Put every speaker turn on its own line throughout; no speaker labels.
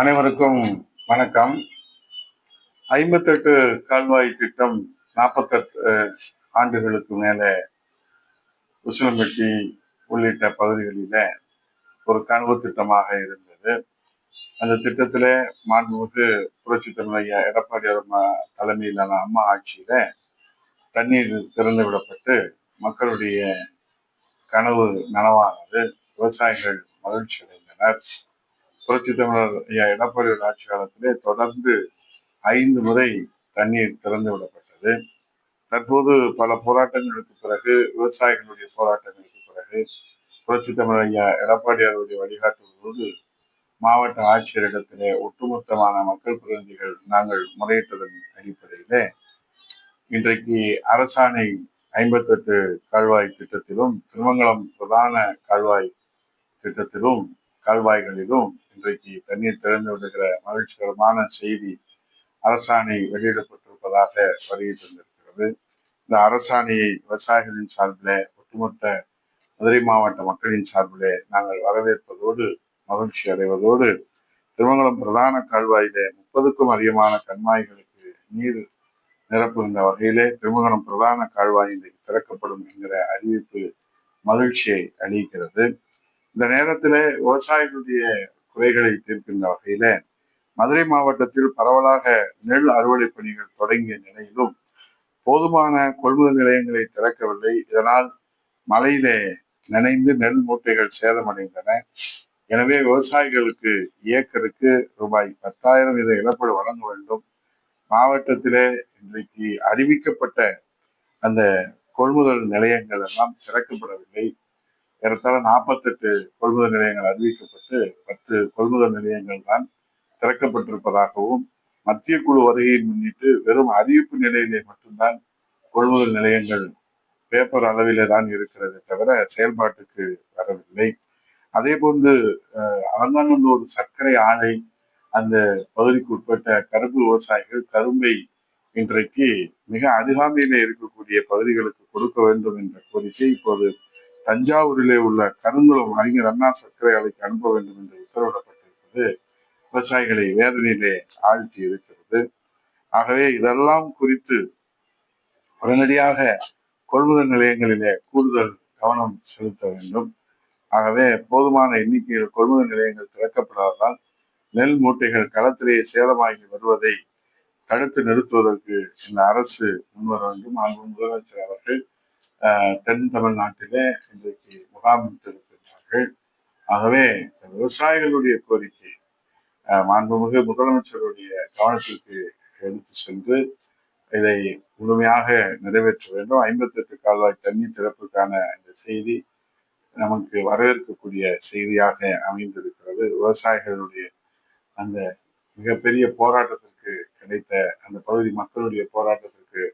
அனைவருக்கும் வணக்கம். 58 கால்வாய் திட்டம் 48 ஆண்டுகளுக்கு மேல உசிலம்பட்டி உள்ளிட்ட பகுதிகளில ஒரு கனவு திட்டமாக இருந்தது. அந்த திட்டத்தில மாண்புமிகு புரட்சி தமிழ் ஐயா எடப்பாடி தலைமையிலான அம்மா ஆட்சியில தண்ணீர் திறந்து விடப்பட்டு மக்களுடைய கனவு நனவானது. விவசாயிகள் மகிழ்ச்சி அடைந்தனர். புரட்சி தமிழர் ஐயா எடப்பாடி ஆட்சி காலத்திலே தொடர்ந்து 5 முறை தண்ணீர் திறந்து விடப்பட்டது. தற்போது பல போராட்டங்களுக்கு பிறகு, விவசாயிகளுடைய போராட்டங்களுக்கு பிறகு, புரட்சி தமிழர் ஐயா எடப்பாடி அவருடைய வழிகாட்டுதலோடு மாவட்ட ஆட்சியரிடத்திலே ஒட்டுமொத்தமான மக்கள் பிரதிநிதிகள் நாங்கள் முறையிட்டதன் அடிப்படையிலே இன்றைக்கு அரசாணை 58 கால்வாய் திட்டத்திலும், திருமங்கலம் பிரதான கால்வாய் திட்டத்திலும், கால்வாய்களிலும் இன்றைக்கு தண்ணீர் திறந்து விடுகிற மகிழ்ச்சிகரமான செய்தி அரசாணை வெளியிடப்பட்டிருப்பதாக வருகை தந்திருக்கிறது. இந்த அரசாணையை விவசாயிகளின் சார்பிலே, ஒட்டுமொத்த மதுரை மாவட்ட மக்களின் சார்பிலே நாங்கள் வரவேற்பதோடு மகிழ்ச்சி அடைவதோடு, திருமங்கலம் பிரதான கால்வாயிலே 30க்கும் அதிகமான கண்மாய்களுக்கு நீர் நிரப்புகின்ற வகையிலே திருமங்கலம் பிரதான கால்வாய் இன்றைக்கு திறக்கப்படும் என்கிற அறிவிப்பு மகிழ்ச்சியை அளிக்கிறது. இந்த நேரத்திலே விவசாயிகளுடைய குறைகளை தீர்க்கின்ற வகையில மதுரை மாவட்டத்தில் பரவலாக நெல் அறுவடை பணிகள் தொடங்கிய நிலையிலும் போதுமான கொள்முதல் நிலையங்களை திறக்கவில்லை. இதனால் மழையிலே நனைந்து நெல் மூட்டைகள் சேதமடைந்தன. எனவே விவசாயிகளுக்கு ஏக்கருக்கு ரூபாய் 10,000 இதை இழப்பீடு வழங்க வேண்டும். மாவட்டத்திலே இன்றைக்கு அறிவிக்கப்பட்ட அந்த கொள்முதல் நிலையங்கள் எல்லாம் திறக்கப்படவில்லை. ஏறத்தாழ 48 கொள்முதல் நிலையங்கள் அறிவிக்கப்பட்டு 10 கொள்முதல் நிலையங்கள் தான் திறக்கப்பட்டிருப்பதாகவும், மத்திய குழு வருகையை முன்னிட்டு வெறும் அறிவிப்பு நிலையிலே மட்டும்தான் கொள்முதல் நிலையங்கள் பேப்பர் அளவிலே தான் இருக்கிறது தவிர செயல்பாட்டுக்கு வரவில்லை. அதே போன்று அலங்காநல்லூர் சர்க்கரை ஆலை அந்த பகுதிக்கு உட்பட்ட கரும்பு விவசாயிகள் கரும்பை இன்றைக்கு மிக அருகாமையிலே இருக்கக்கூடிய பகுதிகளுக்கு கொடுக்க வேண்டும் என்ற கோரிக்கை இப்போது தஞ்சாவூரிலே உள்ள கருங்குளம் அறிஞர் அண்ணா சர்க்கரை ஆலைக்கு அனுப்ப வேண்டும் என்று உத்தரவிடப்பட்டிருப்பது விவசாயிகளை வேதனையிலே ஆழ்த்தி இருக்கிறது. ஆகவே இதெல்லாம் குறித்து உடனடியாக கொள்முதல் நிலையங்களிலே கூடுதல் கவனம் செலுத்த வேண்டும். ஆகவே போதுமான எண்ணிக்கையில் கொள்முதல் நிலையங்கள் திறக்கப்படாததால் நெல் மூட்டைகள் களத்திலேயே சேதமாகி வருவதை தடுத்து நிறுத்துவதற்கு இந்த அரசு முன்வர வேண்டும். முதலமைச்சர் அவர்கள் தென் தமிழ்நாட்டிலே இன்றைக்கு முகாமிட்டிருக்கிறார்கள். ஆகவே விவசாயிகளுடைய கோரிக்கை மாண்புமிகு முதலமைச்சருடைய கவனத்திற்கு எடுத்து சென்று இதை முழுமையாக நிறைவேற்ற வேண்டும். 58 கால்வாய் தண்ணீர் திறப்புக்கான இந்த செய்தி நமக்கு வரவேற்கக்கூடிய செய்தியாக அமைந்திருக்கிறது. விவசாயிகளுடைய அந்த மிகப்பெரிய போராட்டத்திற்கு கிடைத்த அந்த பகுதி மக்களுடைய போராட்டத்திற்கு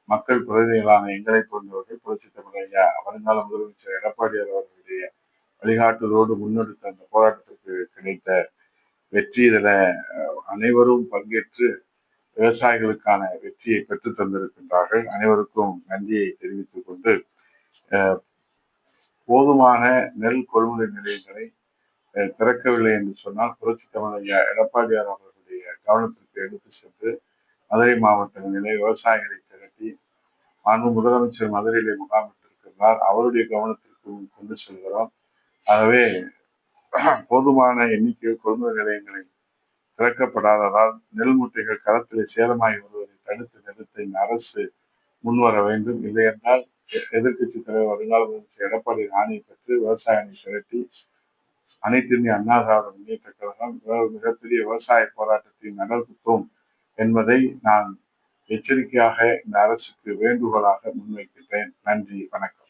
மக்கள் பிரதிநிதிகளான எங்களை போன்றவர்கள் புரட்சி தமிழ் ஐயா வருங்கால முதலமைச்சர் எடப்பாடி அவர்களுடைய வழிகாட்டுதலோடு முன்னெடுத்த அந்த போராட்டத்திற்கு கிடைத்த வெற்றி. இதுல அனைவரும் பங்கேற்று விவசாயிகளுக்கான வெற்றியை பெற்று தந்திருக்கின்றார்கள். அனைவருக்கும் நன்றியை தெரிவித்துக் கொண்டு, போதுமான நெல் கொள்முதல் நிலையங்களை திறக்கவில்லை என்று சொன்னால் புரட்சி தமிழ் ஐயா எடப்பாடியார் அவர்களுடைய கவனத்திற்கு எடுத்து சென்று மதுரை மாவட்டங்களிலே விவசாயிகளை திரட்டி மாண்பு முதலமைச்சர் மதுரையிலே முகாமிட்டிருக்கிறார். அவருடைய கவனத்திற்கும் கொண்டு செல்கிறோம். ஆகவே போதுமான எண்ணிக்கையில் கொள்முதல் நிலையங்களை திறக்கப்படாததால் நெல் மூட்டைகள் களத்திலே சேதமாகி வருவதை தடுத்து நிறுத்த இந்த அரசு முன்வர வேண்டும். இல்லை என்றால் எதிர்கட்சி தலைவர் வருங்கால முதலமைச்சர் எடப்பாடி ஆணையை பெற்று விவசாயிகளை திரட்டி அனைத்து இந்திய அண்ணா திராவிட முன்னேற்ற கழகம் மிகப்பெரிய விவசாய போராட்டத்தை நடத்தும் என்பதை நான் எச்சரிக்கையாக இந்த அரசுக்கு வேண்டுகோளாக முன்வைக்கின்றேன். நன்றி, வணக்கம்.